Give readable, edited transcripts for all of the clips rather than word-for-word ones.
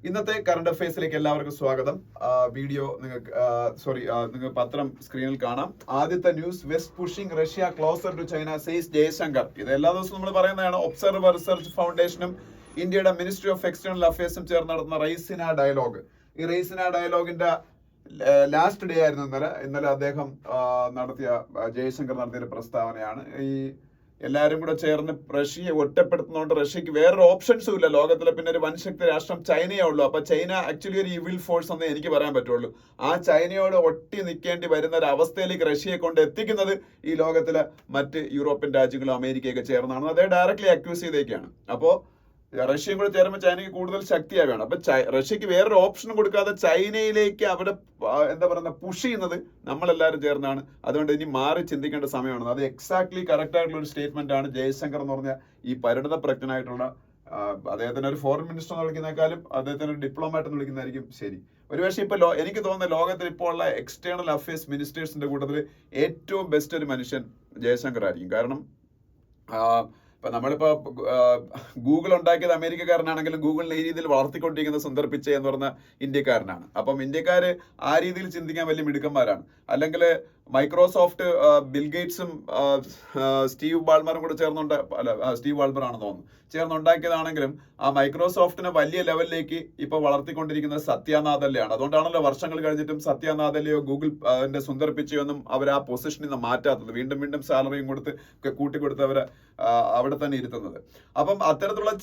ഇന്നത്തെ കറണ്ട് അഫയേഴ്സിലേക്ക് എല്ലാവർക്കും സ്വാഗതം. വീഡിയോ നിങ്ങൾ പത്രം സ്ക്രീനിൽ കാണാം. ആദ്യത്തെ news, West pushing Russia closer to China says Jaishankar. ഇത് എല്ലാ ദിവസവും നമ്മൾ പറയുന്നതാണ്. ഒബ്സർവർ റിസർച്ച് ഫൗണ്ടേഷനും ഇന്ത്യയുടെ മിനിസ്ട്രി ഓഫ് എക്സ്റ്റേണൽ അഫയേഴ്സും ചേർന്ന് നടത്തുന്ന റൈസിന ഡയലോഗ്. ഈ റൈസിന ഡയലോഗിന്റെ ലാസ്റ്റ് ഡേ ആയിരുന്നു ഇന്നലെ അദ്ദേഹം ജയശങ്കർ നടത്തിയ ഒരു പ്രസ്താവനയാണ്. ഈ എല്ലാവരും കൂടെ ചേർന്ന് റഷ്യയെ ഒറ്റപ്പെടുത്തുന്നതുകൊണ്ട് റഷ്യക്ക് വേറൊരു ഓപ്ഷൻസും ഇല്ല. ലോകത്തിലെ പിന്നെ ഒരു വൻശക്തി രാഷ്ട്രം ചൈനയേ ഉള്ളൂ. അപ്പൊ ചൈന ആക്ച്വലി ഒരു ഇവിൽ ഫോഴ്സ് എന്നേ എനിക്ക് പറയാൻ പറ്റുള്ളൂ. ആ ചൈനയോട് ഒട്ടി നിൽക്കേണ്ടി വരുന്ന ഒരു അവസ്ഥയിലേക്ക് റഷ്യയെ കൊണ്ട് എത്തിക്കുന്നത് ഈ ലോകത്തിലെ മറ്റ് യൂറോപ്യൻ രാജ്യങ്ങളും അമേരിക്കയൊക്കെ ചേർന്നാണ്. അതേ ഡയറക്ട്ലി അക്യൂസ് ചെയ്തേക്കാണ്. അപ്പോൾ റഷ്യയും കൂടെ ചേരുമ്പോൾ ചൈനയ്ക്ക് കൂടുതൽ ശക്തിയാവുകയാണ്. അപ്പൊ റഷ്യക്ക് വേറൊരു ഓപ്ഷൻ കൊടുക്കാതെ ചൈനയിലേക്ക് അവിടെ പുഷ് ചെയ്യുന്നത് നമ്മളെല്ലാവരും ചേർന്നാണ്. അതുകൊണ്ട് ഇനി മാറി ചിന്തിക്കേണ്ട സമയമാണ്. അത് എക്സാക്ട്ലി കറക്റ്റ് ആയിട്ടുള്ള ഒരു സ്റ്റേറ്റ്മെന്റ് ആണ് ജയശങ്കർ എന്ന് പറഞ്ഞ ഈ പരിണത പ്രജ്ഞനായിട്ടുള്ള അദ്ദേഹത്തിന് ഒരു ഫോറിൻ മിനിസ്റ്റർ എന്ന് വിളിക്കുന്നേക്കാളും അദ്ദേഹത്തിന് ഒരു ഡിപ്ലോമാറ്റ് എന്ന് വിളിക്കുന്നതായിരിക്കും ശരി. ഒരുപക്ഷെ ഇപ്പൊ എനിക്ക് തോന്നുന്ന ലോകത്തിൽ ഇപ്പോൾ ഉള്ള എക്സ്റ്റേണൽ അഫയേഴ്സ് മിനിസ്റ്റേഴ്സിന്റെ കൂട്ടത്തിൽ ഏറ്റവും ബെസ്റ്റ് ഒരു മനുഷ്യൻ ജയശങ്കർ ആയിരിക്കും. കാരണം ഇപ്പൊ നമ്മളിപ്പോ ഗൂഗിൾ ഉണ്ടാക്കിയത് അമേരിക്കക്കാരനാണെങ്കിലും ഗൂഗിളിനെ ഈ രീതിയിൽ വളർത്തിക്കൊണ്ടിരിക്കുന്ന സുന്ദർ പിച്ചൈ എന്ന് പറഞ്ഞ ഇന്ത്യക്കാരനാണ്. അപ്പം ഇന്ത്യക്കാര് ആ രീതിയിൽ ചിന്തിക്കാൻ വലിയ മിടുക്കന്മാരാണ്. അല്ലെങ്കിൽ മൈക്രോസോഫ്റ്റ് ബിൽഗേറ്റ്സും സ്റ്റീവ് ബാൾമറും കൂടെ സ്റ്റീവ് ബാൾമർ ആണെന്ന് തോന്നുന്നു ചേർന്നുണ്ടാക്കിയതാണെങ്കിലും ആ മൈക്രോസോഫ്റ്റിനെ വലിയ ലെവലിലേക്ക് ഇപ്പൊ വളർത്തിക്കൊണ്ടിരിക്കുന്നത് സത്യ നാദല്ലയാണ്. അതുകൊണ്ടാണല്ലോ വർഷങ്ങൾ കഴിഞ്ഞിട്ടും സത്യ നാദല്ലയോ ഗൂഗിൾ സുന്ദർ പിച്ചയോ ഒന്നും അവർ ആ പൊസിഷനിൽ നിന്ന് മാറ്റാത്തത്. വീണ്ടും വീണ്ടും സാലറിയും കൂട്ടിക്കൊടുത്ത് അവരെ അവിടെ തന്നെ ഇരുത്തുന്നത്. അപ്പം അത്തരത്തിലുള്ള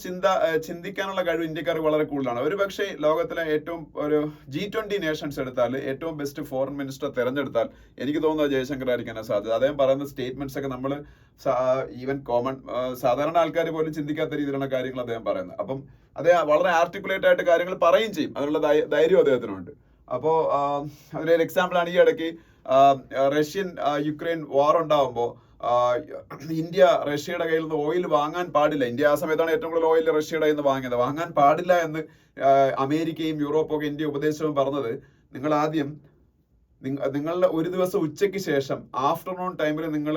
ചിന്തിക്കാനുള്ള കഴിവ് ഇന്ത്യക്കാർ വളരെ കൂടുതലാണ്. ഒരു പക്ഷേ ലോകത്തിലെ ഏറ്റവും ഒരു G20 നേഷൻസ് എടുത്താൽ ഏറ്റവും ബെസ്റ്റ് ഫോറിൻ മിനിസ്റ്റർ തെരഞ്ഞെടുത്താൽ എനിക്ക് തോന്നുന്നത് ജയശങ്കർ ആയിരിക്കാനാണ് സാധ്യത. അദ്ദേഹം പറയുന്ന സ്റ്റേറ്റ്മെന്റ്സ് ഒക്കെ നമ്മൾ ഈവൻ സാധാരണ ആൾക്കാർ പോലും ചിന്തിക്കാത്ത രീതിയിലുള്ള കാര്യങ്ങൾ അദ്ദേഹം പറയുന്നത്. അപ്പം അദ്ദേഹം വളരെ ആർട്ടിക്കുലേറ്റ് ആയിട്ട് കാര്യങ്ങൾ പറയുകയും ചെയ്യും. അതിനുള്ള ധൈര്യം അദ്ദേഹത്തിനുണ്ട്. അപ്പോൾ അതിനൊരു എക്സാമ്പിൾ ആണ് ഈ ഇടയ്ക്ക് റഷ്യൻ യുക്രൈൻ വാർ ഉണ്ടാവുമ്പോൾ ഇന്ത്യ റഷ്യയുടെ കയ്യിൽ നിന്ന് ഓയിൽ വാങ്ങാൻ പാടില്ല. ഇന്ത്യ ആ സമയത്താണ് ഏറ്റവും കൂടുതൽ ഓയിൽ റഷ്യയുടെ കയ്യിൽ നിന്ന് വാങ്ങാൻ പാടില്ല എന്ന് അമേരിക്കയും യൂറോപ്പും ഒക്കെ ഇന്ത്യ ഉപദേശവും പറഞ്ഞത്, നിങ്ങളുടെ ഒരു ദിവസം ഉച്ചയ്ക്ക് ശേഷം ആഫ്റ്റർനൂൺ ടൈമിൽ നിങ്ങൾ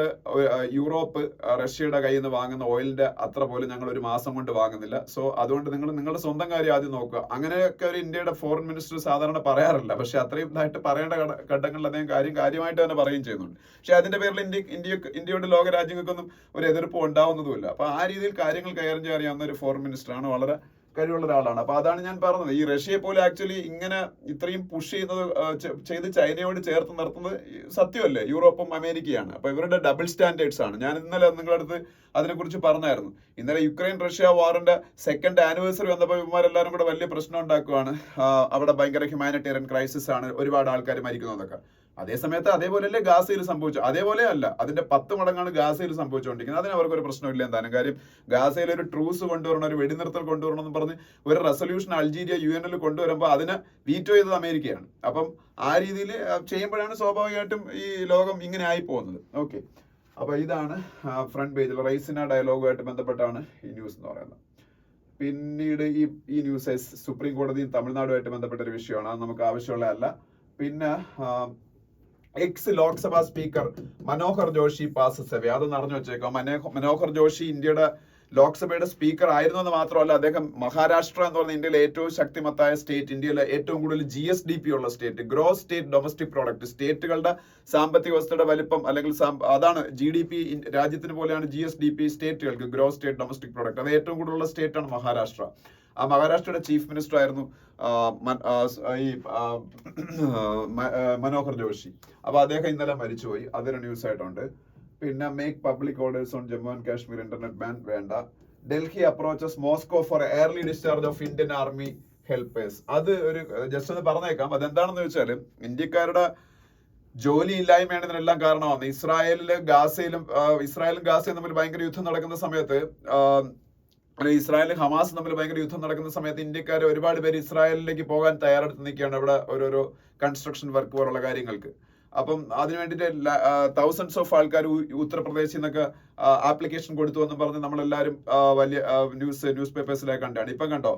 യൂറോപ്പ് റഷ്യയുടെ കയ്യിൽ നിന്ന് വാങ്ങുന്ന ഓയിലിന്റെ അത്ര പോലും ഞങ്ങൾ ഒരു മാസം കൊണ്ട് വാങ്ങുന്നില്ല. സോ അതുകൊണ്ട് നിങ്ങൾ നിങ്ങളുടെ സ്വന്തം കാര്യം ആദ്യം നോക്കുക. അങ്ങനെയൊക്കെ ഒരു ഇന്ത്യയുടെ ഫോറിൻ മിനിസ്റ്റർ സാധാരണ പറയാറില്ല. പക്ഷെ അത്രയും ഇതായിട്ട് പറയേണ്ട ഘട്ടങ്ങളിൽ അദ്ദേഹം കാര്യമായിട്ട് തന്നെ പറയുകയും ചെയ്യുന്നുണ്ട്. പക്ഷെ അതിന്റെ പേരിൽ ഇന്ത്യയുടെ ലോക രാജ്യങ്ങൾക്കൊന്നും ഒരു എതിർപ്പ് ഉണ്ടാവുന്നതുമില്ല. അപ്പൊ ആ രീതിയിൽ കാര്യങ്ങൾ കൈകാര്യം ചെയ്യാൻ അറിയാവുന്ന ഒരു ഫോറിൻ മിനിസ്റ്ററാണ്. വളരെ കഴിവുള്ള ഒരാളാണ്. അപ്പൊ അതാണ് ഞാൻ പറഞ്ഞത്, ഈ റഷ്യയെ പോലെ ആക്ച്വലി ഇങ്ങനെ ഇത്രയും പുഷ് ചെയ്ത് ചൈനയോട് ചേർത്ത് നിർത്തുന്നത് സത്യമല്ലേ യൂറോപ്പും അമേരിക്കയാണ്. അപ്പൊ ഇവരുടെ ഡബിൾ സ്റ്റാൻഡേർഡ്സ് ആണ്. ഞാൻ ഇന്നലെ നിങ്ങളുടെ അടുത്ത് അതിനെക്കുറിച്ച് പറഞ്ഞായിരുന്നു. ഇന്നലെ യുക്രൈൻ റഷ്യ വാറിന്റെ 2nd ആനിവേഴ്സറി വന്നപ്പോൾ ഇവന്മാരെല്ലാവരും കൂടെ വലിയ പ്രശ്നം ഉണ്ടാക്കുവാണ്. അവിടെ ഭയങ്കര ഹ്യൂമാനിറ്റേറിയൻ ക്രൈസിസ് ആണ്, ഒരുപാട് ആൾക്കാർ മരിക്കുന്നതൊക്കെ. അതേസമയത്ത് അതേപോലെയല്ലേ ഗാസയിൽ സംഭവിച്ചു? അതേപോലെ അല്ല, അതിന്റെ 10 മടങ്ങാണ് ഗാസയിൽ സംഭവിച്ചുകൊണ്ടിരിക്കുന്നത്. അതിന് അവർക്കൊരു പ്രശ്നമില്ല. എന്തായാലും കാര്യം ഗാസയിൽ ഒരു ട്രൂസ് കൊണ്ടുവരണം, ഒരു വെടിനിർത്തൽ കൊണ്ടുവരണം എന്ന് പറഞ്ഞ് ഒരു റെസൊല്യൂഷൻ അൾജീരിയ UN കൊണ്ടുവരുമ്പോൾ അതിനെ വീറ്റോ ചെയ്തത് അമേരിക്കയാണ്. അപ്പം ആ രീതിയിൽ ചെയ്യുമ്പോഴാണ് സ്വാഭാവികമായിട്ടും ഈ ലോകം ഇങ്ങനെ ആയി പോകുന്നത്. ഓക്കെ, അപ്പൊ ഇതാണ് ഫ്രണ്ട് പേജിൽ റൈസിന ഡയലോഗുമായിട്ട് ബന്ധപ്പെട്ടാണ് ഈ ന്യൂസ് എന്ന് പറയുന്നത്. പിന്നീട് ഈ ന്യൂസ് സുപ്രീം കോടതിയും തമിഴ്നാടുമായിട്ട് ബന്ധപ്പെട്ട ഒരു വിഷയമാണ്. അത് നമുക്ക് ആവശ്യമുള്ളതല്ല. പിന്നെ ex Lok Sabha speaker Manohar Joshi passes away. അത് അറിഞ്ഞു വെച്ചേക്കാം. മനോഹർ ജോഷി ഇന്ത്യയുടെ ലോക്സഭയുടെ സ്പീക്കർ ആയിരുന്നു എന്ന് മാത്രമല്ല, അദ്ദേഹം മഹാരാഷ്ട്ര എന്ന് പറഞ്ഞ ഇന്ത്യയിലെ ഏറ്റവും ശക്തിമത്തായ സ്റ്റേറ്റ്, ഇന്ത്യയിലെ ഏറ്റവും കൂടുതൽ GSDP ഉള്ള state, gross state domestic product, സ്റ്റേറ്റുകളുടെ സാമ്പത്തിക വ്യവസ്ഥയുടെ വലിപ്പം അല്ലെങ്കിൽ അതാണ് GDP. രാജ്യത്തിന് പോലെയാണ് GSDP സ്റ്റേറ്റുകൾക്ക്, ഗ്രോസ് സ്റ്റേറ്റ് ഡൊമസ്റ്റിക് പ്രോഡക്റ്റ്. അത് ഏറ്റവും കൂടുതലുള്ള സ്റ്റേറ്റാണ് മഹാരാഷ്ട്ര. ആ മഹാരാഷ്ട്രയുടെ ചീഫ് മിനിസ്റ്റർ ആയിരുന്നു മനോഹർ ജോഷി. അപ്പൊ അദ്ദേഹം ഇന്നലെ മരിച്ചുപോയി. അതൊരു ന്യൂസ് ആയിട്ടുണ്ട്. പിന്നെ make public orders on Jammu and Kashmir internet ban വേണ്ട. Delhi approaches Moscow for early discharge of Indian army helpers. അത് ഒരു ജസ്റ്റ് ഒന്ന് പറഞ്ഞേക്കാം. അതെന്താണെന്ന് വെച്ചാൽ ഇന്ത്യക്കാരുടെ ജോലി ഇല്ലായ്മയാണ് ഇതിനെല്ലാം കാരണമാണ്. ഇസ്രായേലും ഗാസയും തമ്മിൽ ഭയങ്കര യുദ്ധം നടക്കുന്ന സമയത്ത്, ഇസ്രായേലും ഹമാസും തമ്മിൽ ഭയങ്കര യുദ്ധം നടക്കുന്ന സമയത്ത് ഇന്ത്യക്കാർ ഒരുപാട് പേര് ഇസ്രായേലിലേക്ക് പോകാൻ തയ്യാറെടുത്ത് നിൽക്കുകയാണ് അവിടെ ഓരോരോ കൺസ്ട്രക്ഷൻ വർക്ക് പോലുള്ള കാര്യങ്ങൾക്ക്. അപ്പം അതിനു വേണ്ടിയിട്ട് തൗസൻഡ്സ് ഓഫ് ആൾക്കാർ ഉത്തർപ്രദേശിൽ നിന്നൊക്കെ ആപ്ലിക്കേഷൻ കൊടുത്തു എന്ന് പറഞ്ഞ് നമ്മളെല്ലാവരും വലിയ ന്യൂസ് പേപ്പേഴ്സിലേക്ക് കണ്ടാണ്. ഇപ്പം കണ്ടോ,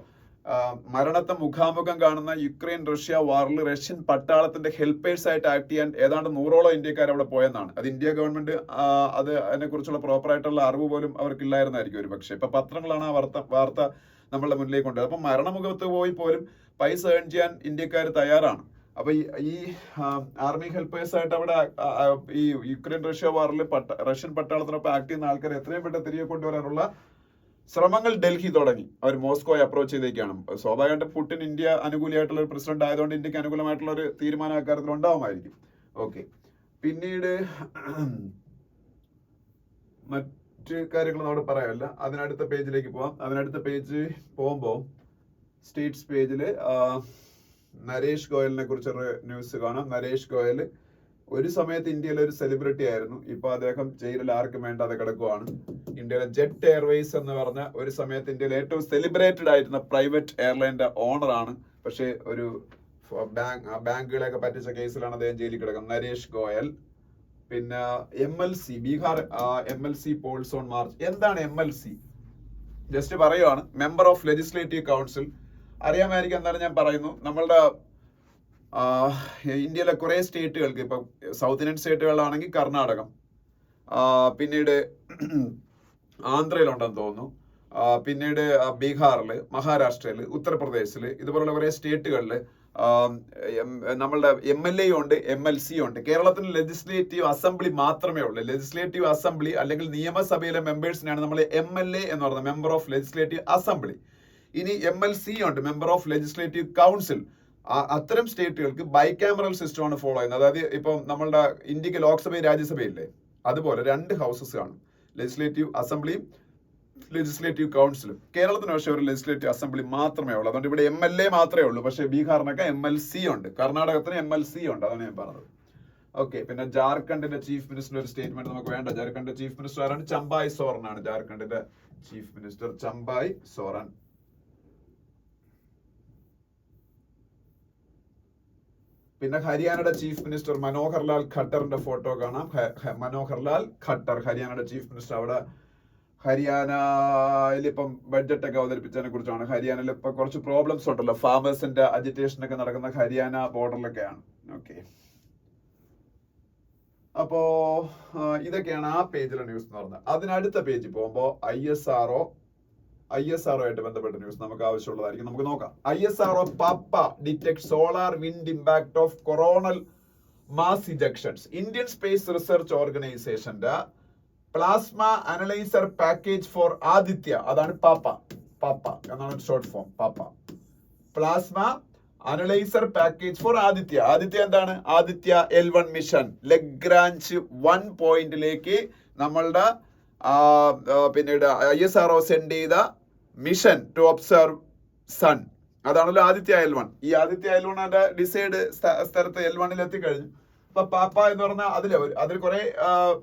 മരണത്തെ മുഖാമുഖം കാണുന്ന യുക്രൈൻ റഷ്യ വാറിൽ റഷ്യൻ പട്ടാളത്തിന്റെ ഹെൽപ്പേഴ്സ് ആയിട്ട് ആക്ട് ചെയ്യാൻ ഏതാണ്ട് 100ഓളം ഇന്ത്യക്കാർ അവിടെ പോയെന്നാണ്. അത് ഇന്ത്യ ഗവൺമെന്റ് അതിനെക്കുറിച്ചുള്ള പ്രോപ്പർ ആയിട്ടുള്ള അറിവ് പോലും അവർക്കില്ലായിരുന്നായിരിക്കും ഒരു പക്ഷേ. ഇപ്പൊ പത്രങ്ങളാണ് ആ വാർത്ത നമ്മളുടെ മുന്നിലേക്ക് കൊണ്ടുവരും. അപ്പം മരണമുഖത്ത് പോയി പോലും പൈസ ഏൺ ചെയ്യാൻ ഇന്ത്യക്കാർ തയ്യാറാണ്. അപ്പൊ ഈ ആർമി ഹെൽപ്പേഴ്സ് ആയിട്ട് അവിടെ ഈ യുക്രൈൻ റഷ്യ വാറിൽ റഷ്യൻ പട്ടാളത്തിനൊപ്പം ആക്ട് ചെയ്യുന്ന ആൾക്കാരെ എത്രയും പെട്ടെന്ന് തിരികെ കൊണ്ടുവരാനുള്ള ശ്രമങ്ങൾ ഡൽഹി തുടങ്ങി. അവർ മോസ്കോയെ അപ്രോച്ച് ചെയ്തേക്കാണ്. സ്വാഭാവികമായിട്ട് പുടിൻ ഇന്ത്യ അനുകൂലമായിട്ടുള്ള ഒരു പ്രസിഡന്റ് ആയതുകൊണ്ട് ഇന്ത്യക്ക് അനുകൂലമായിട്ടുള്ള ഒരു തീരുമാനം അക്കാര്യത്തിൽ ഉണ്ടാവുമായിരിക്കും. ഓക്കെ, പിന്നീട് മറ്റ് കാര്യങ്ങൾ നമ്മൾ പറയാമല്ല. അതിനടുത്ത പേജിലേക്ക് പോവാം. അതിനടുത്ത പേജ് പോകുമ്പോൾ സ്റ്റേറ്റ്സ് പേജിൽ നരേഷ് ഗോയലിനെ കുറിച്ചൊരു ന്യൂസ് കാണാം. നരേഷ് ഗോയൽ ഒരു സമയത്ത് ഇന്ത്യയിലെ ഒരു സെലിബ്രിറ്റി ആയിരുന്നു. ഇപ്പൊ അദ്ദേഹം ജയിലിൽ ആർക്കും വേണ്ടാതെ കിടക്കുവാണ്. ഇന്ത്യയിലെ ജെറ്റ് എയർവേസ് എന്ന് പറഞ്ഞ ഒരു സമയത്ത് ഇന്ത്യയിലെ ഏറ്റവും സെലിബ്രേറ്റഡ് ആയിരുന്ന പ്രൈവറ്റ് എയർലൈൻ്റെ ഓണറാണ്. പക്ഷേ ഒരു ബാങ്കുകളെയൊക്കെ പറ്റിച്ച കേസിലാണ് അദ്ദേഹം ജയിലിൽ കിടക്കുന്നത്, നരേഷ് ഗോയൽ. പിന്നെ MLC, Bihar MLC polls on March. എന്താണ് MLC? ജസ്റ്റ് പറയുവാണ്, മെമ്പർ ഓഫ് ലെജിസ്ലേറ്റീവ് കൗൺസിൽ. അറിയാമായിരിക്കും, എന്നാലും ഞാൻ പറയുന്നു. നമ്മളുടെ ഇന്ത്യയിലെ കുറെ സ്റ്റേറ്റുകൾക്ക്, ഇപ്പം സൗത്ത് ഇന്ത്യൻ സ്റ്റേറ്റുകളിലാണെങ്കിൽ കർണാടകം, പിന്നീട് ആന്ധ്രയിലുണ്ടെന്ന് തോന്നുന്നു, പിന്നീട് ബീഹാറിൽ, മഹാരാഷ്ട്രയിൽ, ഉത്തർപ്രദേശിൽ, ഇതുപോലുള്ള കുറെ സ്റ്റേറ്റുകളിൽ നമ്മളുടെ MLA ഉണ്ട്, MLC ഉണ്ട്. കേരളത്തിന് ലെജിസ്ലേറ്റീവ് അസംബ്ലി മാത്രമേ ഉള്ളൂ. ലെജിസ്ലേറ്റീവ് അസംബ്ലി അല്ലെങ്കിൽ നിയമസഭയിലെ മെമ്പേഴ്സിനാണ് നമ്മൾ MLA എന്ന് പറയുന്നത്, മെമ്പർ ഓഫ് ലെജിസ്ലേറ്റീവ് അസംബ്ലി. ഇനി MLC ഉണ്ട്, മെമ്പർ ഓഫ് ലെജിസ്ലേറ്റീവ് കൗൺസിൽ. അത്തരം സ്റ്റേറ്റുകൾക്ക് ബൈക്യാമറൽ സിസ്റ്റമാണ് ഫോളോ ചെയ്യുന്നത്. അതായത് ഇപ്പം നമ്മളുടെ ഇന്ത്യക്ക് ലോക്സഭയും രാജ്യസഭയില്ലേ, അതുപോലെ 2 ഹൗസസ് കാണും, ലെജിസ്ലേറ്റീവ് അസംബ്ലിയും ലെജിസ്ലേറ്റീവ് കൗൺസിലും. കേരളത്തിന് പക്ഷേ ഒരു ലെജിസ്ലേറ്റീവ് അസംബ്ലി മാത്രമേ ഉള്ളൂ. അതുകൊണ്ട് ഇവിടെ MLA മാത്രമേ ഉള്ളൂ. പക്ഷേ ബീഹാറിനൊക്കെ MLC ഉണ്ട്, കർണാടകത്തിന് MLC ഉണ്ട്. അതാണ് ഞാൻ പറഞ്ഞത്. ഓക്കെ, പിന്നെ ജാർഖണ്ഡിന്റെ ചീഫ് മിനിസ്റ്റർ ഒരു സ്റ്റേറ്റ്മെന്റ് നമുക്ക് വേണ്ട. ജാർഖണ്ഡിന്റെ ചീഫ് മിനിസ്റ്റർ ആരാണ്? ചമ്പായ് സോറൻ ആണ് ജാർഖണ്ഡിന്റെ ചീഫ് മിനിസ്റ്റർ, ചമ്പായ് സോറൻ. പിന്നെ ഹരിയാനയുടെ ചീഫ് മിനിസ്റ്റർ മനോഹർ ലാൽ ഖട്ടറിന്റെ ഫോട്ടോ കാണാം. മനോഹർ ലാൽ ഖട്ടർ, ഹരിയാനയുടെ ചീഫ് മിനിസ്റ്റർ. അവിടെ ഹരിയാനയിൽ ഇപ്പം ബഡ്ജറ്റ് ഒക്കെ അവതരിപ്പിച്ചതിനെ കുറിച്ചാണ്. ഹരിയാനയിൽ ഇപ്പൊ കുറച്ച് പ്രോബ്ലംസ് ഉണ്ടല്ലോ, ഫാമേഴ്സിന്റെ അജിറ്റേഷൻ ഒക്കെ നടക്കുന്ന ഹരിയാന ബോർഡറിലൊക്കെയാണ്. ഓക്കെ, അപ്പോ ഇതൊക്കെയാണ് ആ പേജിലെ ന്യൂസ് എന്ന് പറഞ്ഞത്. അതിനടുത്ത പേജിൽ പോകുമ്പോ ISRO ആയിട്ട് ബന്ധപ്പെട്ട ന്യൂസ് നമുക്ക് ആവശ്യമുള്ളതായിരിക്കും. നമുക്ക് നോക്കാം. ISRO PAPA detect solar wind impact of coronal mass ejections. Indian space research ഓർഗനൈസേഷന്റെ plasma analyser package for Aditya, അതാണ് പാപ്പ എന്നാണ് short form. PAPA plasma analyser package for Aditya. Aditya എന്താണ്? Aditya L1 mission. ലഗ്രാഞ്ച് 1 പോയിന്റിലേക്ക് നമ്മളുടെ പിന്നീട് ISRO സെൻഡ് ചെയ്ത മിഷൻ ടു ഒബ്സർവ് സൺ, അതാണല്ലോ Aditya L1. ഈ ആദിത്യ L1 അതിന്റെ ഡിസൈഡ് സ്ഥലത്ത് L1 എത്തിക്കഴിഞ്ഞു. അപ്പൊ പാപ്പ എന്ന് പറഞ്ഞാൽ അതിൽ കുറെ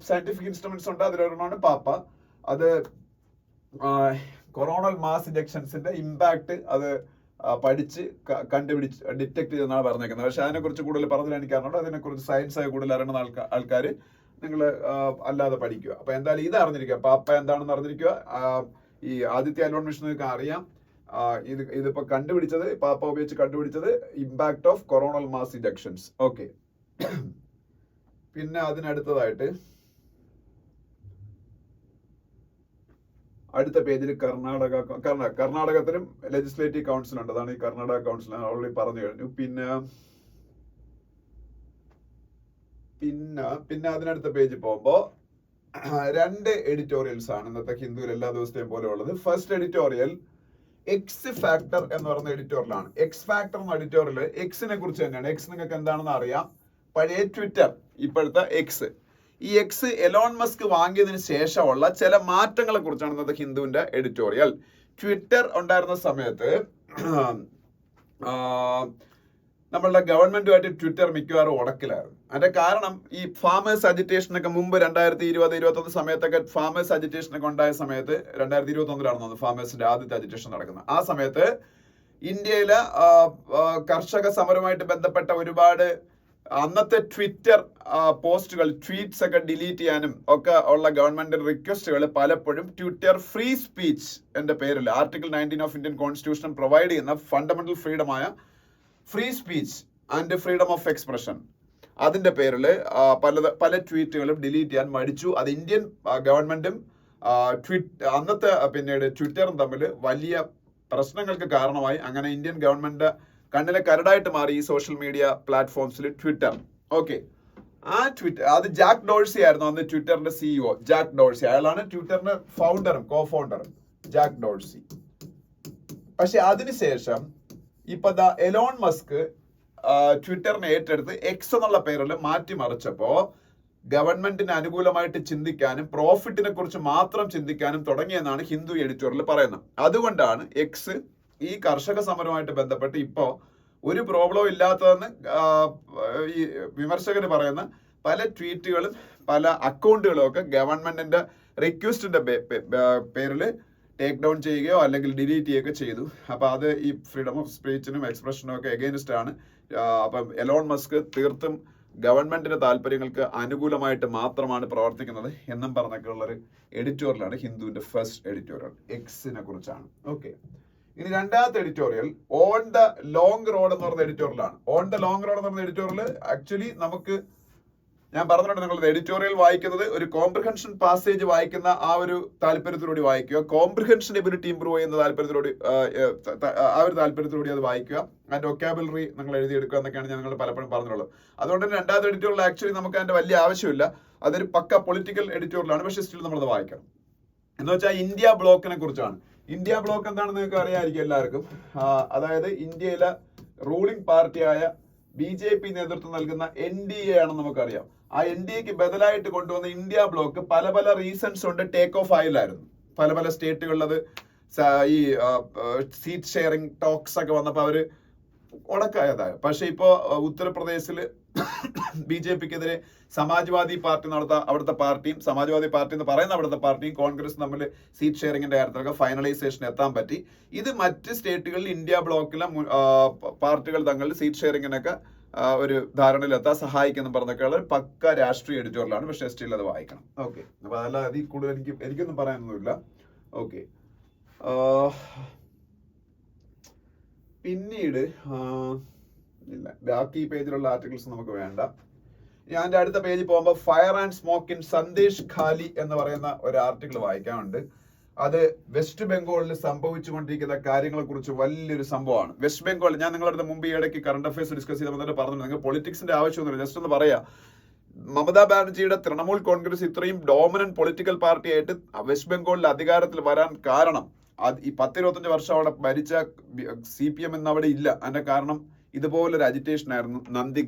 സയന്റിഫിക് ഇൻസ്ട്രുമെന്റ്സ് ഉണ്ട്. അതിലൊരെണ്ണമാണ് പാപ്പ. അത് കൊറോണൽ മാസ് ഇജക്ഷൻസിന്റെ ഇമ്പാക്ട് അത് പഠിച്ച് ഡിറ്റക്ട് ചെയ്തെന്നാണ് പറഞ്ഞേക്കുന്നത്. പക്ഷെ അതിനെക്കുറിച്ച് കൂടുതൽ പറഞ്ഞാൽ എനിക്ക് അറിഞ്ഞുണ്ട്. അതിനെക്കുറിച്ച് സയൻസായി കൂടുതൽ അറിയുന്ന ആൾക്കാർ നിങ്ങൾ അല്ലാതെ പഠിക്കുക. അപ്പൊ എന്തായാലും ഇത് അറിഞ്ഞിരിക്കുക, പാപ്പ എന്താണെന്ന് അറിഞ്ഞിരിക്കുക. ഈ ആദിത്യ L1 മിഷൻ നിങ്ങൾക്ക് അറിയാം. ഇതിപ്പോ കണ്ടുപിടിച്ചത്, പാപ്പ ഉപയോഗിച്ച് കണ്ടുപിടിച്ചത് impact of coronal mass ejections. Okay, പിന്നെ അതിനടുത്തതായിട്ട് അടുത്ത പേജിൽ കർണാടകത്തിലും ലെജിസ്ലേറ്റീവ് കൗൺസിൽ ഉണ്ട്. അതാണ് ഈ കർണാടക കൗൺസിൽ, ഓൾറെഡി പറഞ്ഞു കഴിഞ്ഞു. പിന്നെ അതിനടുത്ത പേജിൽ പോകുമ്പോ 2 എഡിറ്റോറിയൽസ് ആണ് ഇന്നത്തെ ഹിന്ദുവിൽ എല്ലാ ദിവസത്തെയും പോലെ ഉള്ളത്. ഫസ്റ്റ് എഡിറ്റോറിയൽ എക്സ് ഫാക്ടർ എന്ന് പറയുന്ന എഡിറ്റോറിയലാണ്. എക്സ് ഫാക്ടർ എന്ന എഡിറ്റോറിയൽ എക്സിനെ കുറിച്ച് തന്നെയാണ്. എക്സ് നിങ്ങൾക്ക് എന്താണെന്ന് അറിയാം, പഴയ ട്വിറ്റർ, ഇപ്പോഴത്തെ എക്സ്. ഈ എക്സ് എലോൺ മസ്ക് വാങ്ങിയതിന് ശേഷമുള്ള ചില മാറ്റങ്ങളെ കുറിച്ചാണ് ഇന്നത്തെ ഹിന്ദുവിന്റെ എഡിറ്റോറിയൽ. ട്വിറ്റർ ഉണ്ടായിരുന്ന സമയത്ത് നമ്മളുടെ ഗവൺമെന്റുമായിട്ട് ട്വിറ്റർ മിക്കവാറും ഉടക്കിലായിരുന്നു. അതിന്റെ കാരണം ഈ ഫാമേഴ്സ് അജിറ്റേഷനൊക്കെ മുമ്പ് 2020-21 സമയത്തൊക്കെ ഫാമേഴ്സ് അജിറ്റേഷനൊക്കെ ഉണ്ടായ സമയത്ത് 2021 ഫാമേഴ്സിന്റെ ആദ്യത്തെ അജിറ്റേഷൻ നടക്കുന്നത്. ആ സമയത്ത് ഇന്ത്യയിലെ കർഷക സമരവുമായിട്ട് ബന്ധപ്പെട്ട ഒരുപാട് അന്നത്തെ ട്വിറ്റർ പോസ്റ്റുകൾ, ട്വീറ്റ്സ് ഒക്കെ ഡിലീറ്റ് ചെയ്യാനും ഒക്കെ ഉള്ള ഗവൺമെന്റ് റിക്വസ്റ്റുകൾ പലപ്പോഴും ട്വിറ്റർ ഫ്രീ സ്പീച്ച് എന്റെ പേരിൽ article 19 of Indian constitution provide ചെയ്യുന്ന ഫണ്ടമെന്റൽ ഫ്രീഡമായ free speech and freedom of expression, അതിന്റെ പേരിൽ പല ട്വീറ്റുകളും ഡിലീറ്റ് ചെയ്യാൻ മടിച്ചു. അത് ഇന്ത്യൻ ഗവൺമെന്റും അന്നത്തെ പിന്നീട് ട്വിറ്ററും തമ്മിൽ വലിയ പ്രശ്നങ്ങൾക്ക് കാരണമായി. അങ്ങനെ ഇന്ത്യൻ ഗവൺമെന്റ് കണ്ണിലെ കരടായിട്ട് മാറി ഈ സോഷ്യൽ മീഡിയ പ്ലാറ്റ്ഫോംസിൽ ട്വിറ്റർ. ഓക്കെ, ആ ട്വിറ്റർ അത് ജാക്ക് ഡോഴ്സി ആയിരുന്നു അന്ന് ട്വിറ്ററിന്റെ സിഇഒ. ജാക്ക് ഡോഴ്സി, അയാളാണ് ട്വിറ്ററിന്റെ ഫൗണ്ടറും കോ-ഫൗണ്ടറും ജാക്ക് ഡോഴ്സി. പക്ഷെ അതിനുശേഷം ഇപ്പൊ എലോൺ മസ്ക് ട്വിറ്ററിനെ ഏറ്റെടുത്ത് എക്സ് എന്നുള്ള പേരിൽ മാറ്റിമറിച്ചപ്പോ ഗവൺമെന്റിന് അനുകൂലമായിട്ട് ചിന്തിക്കാനും പ്രോഫിറ്റിനെ കുറിച്ച് മാത്രം ചിന്തിക്കാനും തുടങ്ങിയെന്നാണ് ഹിന്ദു എഡിറ്റോറിയൽ പറയുന്നത്. അതുകൊണ്ടാണ് എക്സ് ഈ കർഷക സമരവുമായിട്ട് ബന്ധപ്പെട്ട് ഇപ്പോ ഒരു പ്രോബ്ലം ഇല്ലാത്തതെന്ന് ഈ വിമർശകർ പറയുന്ന പല ട്വീറ്റുകളും പല അക്കൗണ്ടുകളും ഒക്കെ ഗവൺമെന്റിന്റെ റിക്വസ്റ്റിന്റെ പേരിൽ ടേക്ക് ഡൗൺ ചെയ്യുകയോ അല്ലെങ്കിൽ ഡിലീറ്റ് ചെയ്യുകയോ ചെയ്തു. അപ്പൊ അത് ഈ ഫ്രീഡം ഓഫ് സ്പീച്ചിനും എക്സ്പ്രഷനും ഒക്കെ എഗെയിൻസ്റ്റ് ആണ്. അപ്പം എലോൺ മസ്ക് തീർത്തും ഗവൺമെന്റിന്റെ താല്പര്യങ്ങൾക്ക് അനുകൂലമായിട്ട് മാത്രമാണ് പ്രവർത്തിക്കുന്നത് എന്നും പറഞ്ഞൊക്കെയുള്ളൊരു എഡിറ്റോറിയലാണ് ഹിന്ദുവിന്റെ ഫസ്റ്റ് എഡിറ്റോറിയൽ എക്സിനെ കുറിച്ചാണ്. ഓക്കെ, ഇനി രണ്ടാമത്തെ editorial on the long road എന്ന് പറയുന്ന എഡിറ്റോറിയലാണ്. ഓൺ ദ ലോങ് റോഡ് എന്ന് പറയുന്ന എഡിറ്റോറിയൽ ആക്ച്വലി നമുക്ക്, ഞാൻ പറഞ്ഞിട്ടുണ്ട്, നിങ്ങൾ എഡിറ്റോറിയൽ വായിക്കുന്നത് ഒരു കോംപ്രിഹെൻഷൻ പാസേജ് വായിക്കുന്ന ആ ഒരു താല്പര്യത്തിലൂടെ വായിക്കുക, കോംപ്രിഹെൻഷൻ എബിലിറ്റി ഇംപ്രൂവ് ചെയ്യുന്ന താല്പര്യത്തിലൂടെ ആ ഒരു താല്പര്യത്തിലൂടെ അത് വായിക്കുക, അതിന്റെ വൊക്കാബുലറി നിങ്ങൾ എഴുതിയെടുക്കുക എന്നൊക്കെയാണ് ഞങ്ങൾ പലപ്പോഴും പറഞ്ഞിട്ടുള്ളത്. അതുകൊണ്ട് തന്നെ രണ്ടാമത്തെ എഡിറ്റോറിയൽ ആക്ച്വലി നമുക്ക് അതിന്റെ വലിയ ആവശ്യമില്ല, അതൊരു പക്ക പൊളിറ്റിക്കൽ എഡിറ്റോറിയലാണ്. പക്ഷേ സ്റ്റിൽ നമ്മളത് വായിക്കണം. എന്ന് വെച്ചാൽ ഇന്ത്യ ബ്ലോക്കിനെ കുറിച്ചാണ്. ഇന്ത്യ ബ്ലോക്ക് എന്താണെന്ന് നിങ്ങൾക്ക് അറിയാമായിരിക്കും എല്ലാവർക്കും. അതായത് ഇന്ത്യയിലെ റൂളിംഗ് പാർട്ടിയായ BJP നേതൃത്വം നൽകുന്ന NDA ആണെന്ന് നമുക്കറിയാം. ആ NDAക്ക് ബദലായിട്ട് കൊണ്ടുവന്ന ഇന്ത്യ ബ്ലോക്ക് പല പല റീസൺസ് കൊണ്ട് ടേക്ക് ഓഫ് ആയില്ലായിരുന്നു. പല പല സ്റ്റേറ്റുകളിലത് ഈ സീറ്റ് ഷെയറിംഗ് ടോക്സ് ഒക്കെ വന്നപ്പോൾ അവര് ഉടക്കായതായ. പക്ഷെ ഇപ്പോ ഉത്തർപ്രദേശിൽ BJPക്കെതിരെ സമാജ്വാദി പാർട്ടി അവിടുത്തെ പാർട്ടിയും സമാജ്വാദി പാർട്ടി എന്ന് പറയുന്ന അവിടുത്തെ പാർട്ടിയും കോൺഗ്രസ് തമ്മിൽ സീറ്റ് ഷെയറിംഗിന്റെ കാര്യത്തിലൊക്കെ ഫൈനലൈസേഷൻ എത്താൻ പറ്റി. ഇത് മറ്റ് സ്റ്റേറ്റുകളിൽ ഇന്ത്യ ബ്ലോക്കിലെ പാർട്ടികൾ തങ്ങളിൽ സീറ്റ് ഷെയറിംഗിനൊക്കെ ഒരു ധാരണയിലെത്താൻ സഹായിക്കുന്നു പറഞ്ഞൊക്കെയുള്ള ഒരു പക്ക രാഷ്ട്രീയ എഡിറ്റോറിയലാണ്. പക്ഷേ സ്റ്റിൽ അത് വായിക്കണം. ഓക്കെ, അപ്പൊ അതല്ല അതിൽ കൂടുതൽ എനിക്കൊന്നും പറയാനൊന്നുമില്ല. ഓക്കെ, പിന്നീട് ഇല്ല, ബാക്കി പേജിലുള്ള ആർട്ടിക്കിൾസ് നമുക്ക് വേണ്ട. ഞാൻ അടുത്ത പേജിൽ പോകുമ്പോൾ fire and smoke in Sandeshkhali എന്ന് പറയുന്ന ഒരു ആർട്ടിക്കിൾ വായിക്കാനുണ്ട്. അത് വെസ്റ്റ് ബംഗാളിൽ സംഭവിച്ചുകൊണ്ടിരിക്കുന്ന കാര്യങ്ങളെ കുറിച്ച് വലിയൊരു സംഭവമാണ്. വെസ്റ്റ് ബംഗാൾ, ഞാൻ നിങ്ങളുടെ മുമ്പ് ഈ ഇടയ്ക്ക് കറണ്ട് അഫയേഴ്സ് ഡിസ്കസ് ചെയ്തപ്പോൾ പറഞ്ഞു, നിങ്ങൾ പൊളിറ്റിക്സിന്റെ ആവശ്യമൊന്നുമില്ല, ജസ്റ്റ് ഒന്ന് പറയാ. മമതാ ബാനർജിയുടെ തൃണമൂൽ കോൺഗ്രസ് ഇത്രയും ഡോമിനന്റ് പൊളിറ്റിക്കൽ പാർട്ടിയായിട്ട് വെസ്റ്റ് ബംഗാളിൽ അധികാരത്തിൽ വരാൻ കാരണം ഈ 10-25 വർഷം അവിടെ ഭരിച്ച CPM എന്ന് അവിടെ ഇല്ല. അതിന്റെ കാരണം ഇതുപോലൊരു അജിറ്റേഷൻ ആയിരുന്നു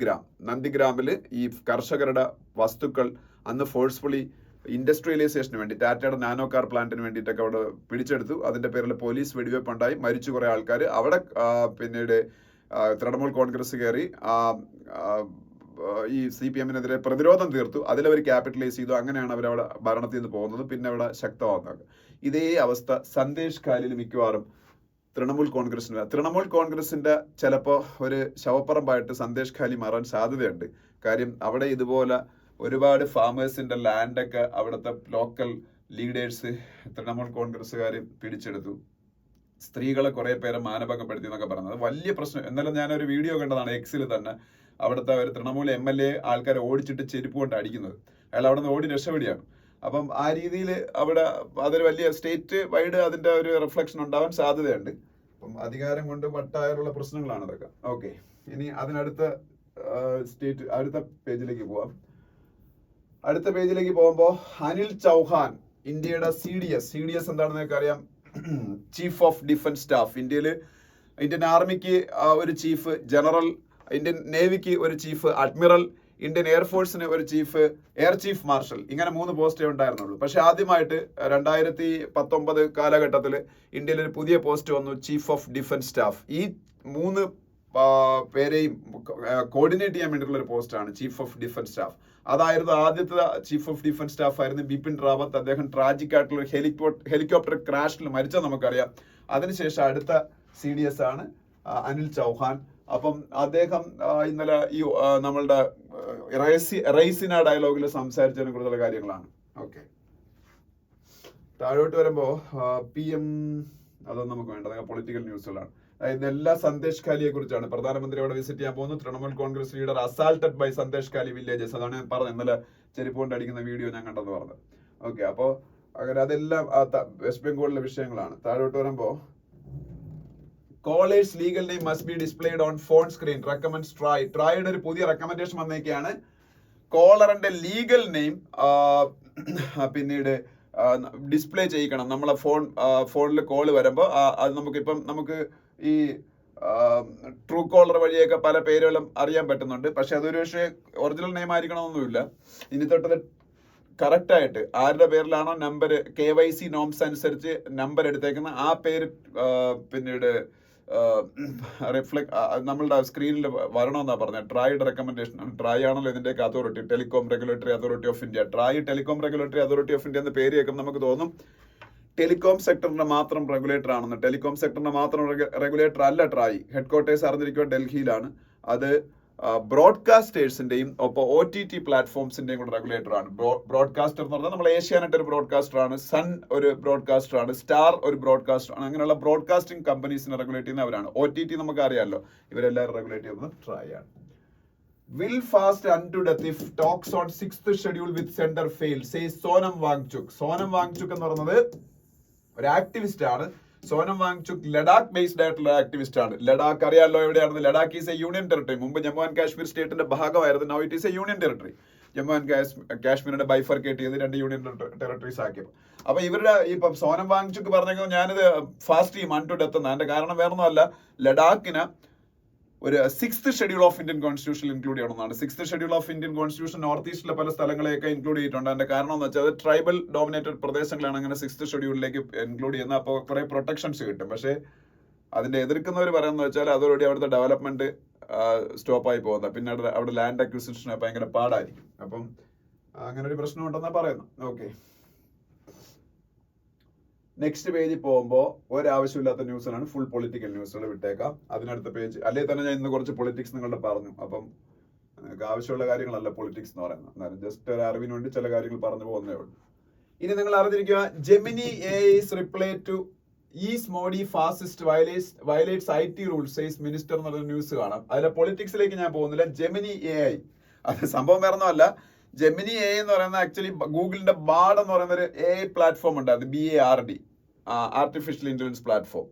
നന്ദിഗ്രാമില് ഈ കർഷകരുടെ വസ്തുക്കൾ അന്ന് ഫോഴ്സ്ഫുള്ളി ഇൻഡസ്ട്രിയലൈസേഷന് വേണ്ടി ടാറ്റയുടെ നാനോ കാർ പ്ലാന്റിന് വേണ്ടിയിട്ടൊക്കെ അവിടെ പിടിച്ചെടുത്തു. അതിന്റെ പേരിൽ പോലീസ് വെടിവെപ്പ് ഉണ്ടായി, മരിച്ചു കുറെ ആൾക്കാർ. അവിടെ പിന്നീട് തൃണമൂൽ കോൺഗ്രസ് കയറി ഈ CPM-നെതിരെ പ്രതിരോധം തീർത്തു. അതിലവർ ക്യാപിറ്റലൈസ് ചെയ്തു. അങ്ങനെയാണ് അവരവിടെ ഭരണത്തിൽ നിന്ന് പോകുന്നത്, പിന്നെ അവിടെ ശക്തമാകുന്നത്. ഇതേ അവസ്ഥ സന്ദേശ് ഖാലിയിൽ മിക്കവാറും തൃണമൂൽ കോൺഗ്രസിന്റെ ചിലപ്പോൾ ഒരു ശവപ്പറമ്പായിട്ട് സന്ദേശ് ഖാലി മാറാൻ സാധ്യതയുണ്ട്. കാര്യം അവിടെ ഇതുപോലെ ഒരുപാട് ഫാമേഴ്സിന്റെ ലാൻഡൊക്കെ അവിടുത്തെ ലോക്കൽ ലീഡേഴ്സ് തൃണമൂൽ കോൺഗ്രസ്സുകാർ പിടിച്ചെടുത്തു. സ്ത്രീകളെ കുറെ പേരെ മാനഭംഗപ്പെടുത്തി എന്നൊക്കെ പറയുന്നത് വലിയ പ്രശ്നം. എന്നാലും ഞാനൊരു വീഡിയോ കണ്ടതാണ് എക്സിൽ തന്നെ. അവിടുത്തെ ഒരു തൃണമൂൽ MLA ആൾക്കാരെ ഓടിച്ചിട്ട് ചെരുപ്പ് കൊണ്ട് അടിക്കുന്നത്. അയാൾ അവിടെ നിന്ന് ഓടി രക്ഷപ്പെടുകയാണ്. അപ്പം ആ രീതിയിൽ അവിടെ അതൊരു വലിയ സ്റ്റേറ്റ് വൈഡ് അതിന്റെ ഒരു റിഫ്ലക്ഷൻ ഉണ്ടാവാൻ സാധ്യതയുണ്ട്. അപ്പം അധികാരം കൊണ്ട് വട്ടായുള്ള പ്രശ്നങ്ങളാണ് അതൊക്കെ. ഓക്കെ, ഇനി അതിനടുത്ത അടുത്ത പേജിലേക്ക് പോവാം. അടുത്ത പേജിലേക്ക് പോകുമ്പോൾ അനിൽ ചൗഹാൻ, ഇന്ത്യയുടെ CDS എന്താണെന്ന് നിങ്ങൾക്ക് അറിയാം, chief of defence staff. Indian ആർമിക്ക് ഒരു ചീഫ് ജനറൽ, ഇന്ത്യൻ നേവിക്ക് ഒരു ചീഫ് അഡ്മിറൽ, ഇന്ത്യൻ എയർഫോഴ്സിന് ഒരു എയർ ചീഫ് മാർഷൽ, ഇങ്ങനെ 3 പോസ്റ്റേ ഉണ്ടായിരുന്നുള്ളൂ. പക്ഷെ ആദ്യമായിട്ട് 2019 കാലഘട്ടത്തിൽ ഇന്ത്യയിൽ ഒരു പുതിയ പോസ്റ്റ് വന്നു, ചീഫ് ഓഫ് ഡിഫൻസ് സ്റ്റാഫ്. ഈ 3 പേരെയും കോർഡിനേറ്റ് ചെയ്യാൻ വേണ്ടിയിട്ടുള്ള ഒരു പോസ്റ്റാണ് ചീഫ് ഓഫ് ഡിഫൻസ് സ്റ്റാഫ്. അതായിരുന്നു ആദ്യത്തെ ചീഫ് ഓഫ് ഡിഫൻസ് സ്റ്റാഫ് ആയിരുന്നു ബിപിൻ റാവത്ത്. അദ്ദേഹം ട്രാജിക് ആയിട്ടുള്ള ഹെലികോപ്റ്റർ ക്രാഷിൽ മരിച്ചത് നമുക്കറിയാം. അതിനുശേഷം അടുത്ത CDS ആണ് അനിൽ ചൗഹാൻ. അപ്പം അദ്ദേഹം ഇന്നലെ ഈ നമ്മളുടെ റൈസിന ഡയലോഗിൽ സംസാരിച്ചതിനെ കുറിച്ചുള്ള കാര്യങ്ങളാണ്. ഓക്കെ, താഴോട്ട് വരുമ്പോ PM അതൊന്നും നമുക്ക് വേണ്ട, പൊളിറ്റിക്കൽ ന്യൂസുകളാണ്. ഇതെല്ലാം സന്ദേശ് ഖാലിയെ കുറിച്ചാണ്. പ്രധാനമന്ത്രി അവിടെ വിസിറ്റ് ചെയ്യാൻ പോകുന്നു. Trinamool Congress leader assaulted by Sandeshkhali villages. അതാണ് ഞാൻ പറഞ്ഞത്, ഇന്നലെ ചെരുപ്പ് കൊണ്ട് അടിക്കുന്ന വീഡിയോ ഞാൻ കണ്ടെന്ന് പറഞ്ഞത്. ഓക്കെ, അപ്പോ അങ്ങനെ അതെല്ലാം വെസ്റ്റ് ബംഗാളിലെ വിഷയങ്ങളാണ്. താഴോട്ട് വരുമ്പോ callers legal name must be displayed on phone screen recommends TRAI. ട്രായുടെ ഒരു പുതിയ റെക്കമെൻഡേഷൻ വന്നേക്കാണ്. കോളറിന്റെ ലീഗൽ നെയിം പിന്നീട് ഡിസ്പ്ലേ ചെയ്യിക്കണം. നമ്മളെ ഫോണിൽ കോള് വരുമ്പോൾ അത് നമുക്ക് ഈ ട്രൂ കോളർ വഴിയൊക്കെ പല പേരുകളും അറിയാൻ പറ്റുന്നുണ്ട്. പക്ഷെ അതൊരു പക്ഷേ ഒറിജിനൽ നെയിം ആയിരിക്കണമെന്നൊന്നുമില്ല. ഇനി തൊട്ടത് കറക്റ്റ് ആയിട്ട് ആരുടെ പേരിലാണോ നമ്പർ KYC നോംസ് അനുസരിച്ച് നമ്പർ എടുത്തേക്കുന്ന ആ പേര് പിന്നീട് നമ്മളുടെ സ്ക്രീനിൽ വരണമെന്നാണ് പറഞ്ഞത്. ട്രായുടെ റെക്കമെൻഡേഷൻ. ട്രായ് ആണല്ലോ ഇതിന്റെയൊക്കെ authority, telecom regulatory authority of India. TRAI telecom regulatory authority of India എന്ന പേര് കേൾക്കുമ്പോൾ നമുക്ക് തോന്നും ടെലികോം സെക്ടറിന്റെ മാത്രം റെഗുലേറ്റർ ആണെന്ന്. ടെലികോം സെക്ടറിന്റെ മാത്രം റെഗുലേറ്റർ അല്ല ട്രായ്. ഹെഡ്ക്വാർട്ടേഴ്സ് അറിഞ്ഞിരിക്കുക ഡൽഹിയിലാണ്. അത് ബ്രോഡ്കാസ്റ്റേഴ്സിന്റെയും ഒപ്പം OTT പ്ലാറ്റ്ഫോംസിന്റെയും കൂടെ റെഗുലേറ്റർ ആണ്. ബ്രോഡ്കാസ്റ്റർ എന്ന് പറഞ്ഞാൽ നമ്മൾ ഏഷ്യാനെറ്റ് ഒരു ബ്രോഡ്കാസ്റ്റർ ആണ്, സൺ ഒരു ബ്രോഡ്കാസ്റ്റർ ആണ്, സ്റ്റാർ ഒരു ബ്രോഡ്കാസ്റ്റർ ആണ്. അങ്ങനെയുള്ള ബ്രോഡ്കാസ്റ്റിംഗ് കമ്പനീസിനെ റെഗുലേറ്റ് ചെയ്യുന്നവരാണ്. OTT നമുക്ക് അറിയാമല്ലോ, ഇവരെല്ലാവരും റെഗുലേറ്റ് ചെയ്യുന്നത് ട്രായ് ആണ്. Will fast unto death if talks on 6th schedule with center fail, says Sonam Wangchuk. Sonam Wangchuk എന്ന് പറയുന്നത് ഒരു ആക്ടിവിസ്റ്റ് ആണ്. സോനം വാങ്ചുക് ലഡാക്ക് ബേസ്ഡ് ആയിട്ടുള്ള ആക്ടിവിസ്റ്റ് ആണ്. ലഡാക്ക് അറിയാമല്ലോ എവിടെയാണെന്ന്. Ladakh is A union territory. മുമ്പ് ജമ്മു ആൻഡ് കാശ്മീർ സ്റ്റേറ്റിന്റെ ഭാഗമായിരുന്നു. Now it is A union territory. Jammu and കാശ്മീരിന്റെ ബൈഫർക്കേറ്റ് ചെയ്ത് 2 യൂണിയൻ ടെറിട്ടറീസ് ആക്കിയപ്പോൾ അപ്പൊ ഇവരുടെ ഇപ്പം സോനം വാങ്ചുക് പറഞ്ഞെങ്കിൽ ഞാനിത് ഫാസ്റ്റ് ചെയ്യും അൺ ടു ഡെത്ത് എന്ന്. അതിന്റെ കാരണം വേറൊന്നുമല്ല, ലഡാക്കിന് ഒരു 6th schedule of Indian constitution include ചെയ്യണമെന്നാണ്. 6th schedule of Indian constitution north ഈസ്റ്റിലെ പല സ്ഥലങ്ങളെയൊക്കെ ഇൻക്ലൂഡ് ചെയ്തിട്ടുണ്ട്. അതിന്റെ കാരണം എന്ന് വെച്ചാൽ അത് ട്രൈബൽ ഡോമിനേറ്റഡ് പ്രദേശങ്ങളാണ് അങ്ങനെ 6th ഷെഡ്യൂളിലേക്ക് ഇൻക്ലൂഡ് ചെയ്യുന്നത്. അപ്പോൾ കുറെ പ്രൊട്ടക്ഷൻസ് കിട്ടും. പക്ഷേ അതിന്റെ എതിർക്കുന്നവർ പറയുന്നത് വെച്ചാൽ അതോടുകൂടി അവിടുത്തെ ഡെവലപ്മെന്റ് സ്റ്റോപ്പായി പോകുന്നത്. പിന്നെ അവിടെ ലാൻഡ് അക്വിസിഷൻ ഭയങ്കര പാടായിരിക്കും. അപ്പം അങ്ങനെ ഒരു പ്രശ്നം ഉണ്ടെന്നാണ് പറയുന്നത്. ഓക്കെ, നെക്സ്റ്റ് പേജിൽ പോകുമ്പോൾ ഒരാവശ്യമില്ലാത്ത ന്യൂസിലാണ്, ഫുൾ പൊളിറ്റിക്കൽ ന്യൂസുകൾ വിട്ടേക്കാം. അതിനടുത്ത പേജ് അല്ലേ തന്നെ ഞാൻ ഇന്ന് കുറച്ച് പൊളിറ്റിക്സ് നിങ്ങളുടെ പറഞ്ഞു. അപ്പം നിങ്ങൾക്ക് ആവശ്യമുള്ള കാര്യങ്ങളല്ല പൊളിറ്റിക്സ് എന്ന് പറയുന്നത്. എന്നാലും ജസ്റ്റ് ഒരു അറിവിന് വേണ്ടി ചില കാര്യങ്ങൾ പറഞ്ഞു പോകുന്നേ ഉള്ളൂ. ഇനി നിങ്ങൾ അറിഞ്ഞിരിക്കുക, Gemini AI's reply two is Modi fascist violates IT rules says minister എന്നുള്ള ന്യൂസ് കാണാം. അതിലെ പൊളിറ്റിക്സിലേക്ക് ഞാൻ പോകുന്നില്ല. ജെമിനി AI അത് സംഭവം വേറൊന്നുമല്ല. ജെമിനി AI എന്ന് പറയുന്നത് ആക്ച്വലി ഗൂഗിളിന്റെ ബാർഡ് എന്ന് പറയുന്ന ഒരു AI പ്ലാറ്റ്ഫോം ഉണ്ട്. അത് BARD, ആർട്ടിഫിഷ്യൽ ഇന്റലിജൻസ് പ്ലാറ്റ്ഫോം.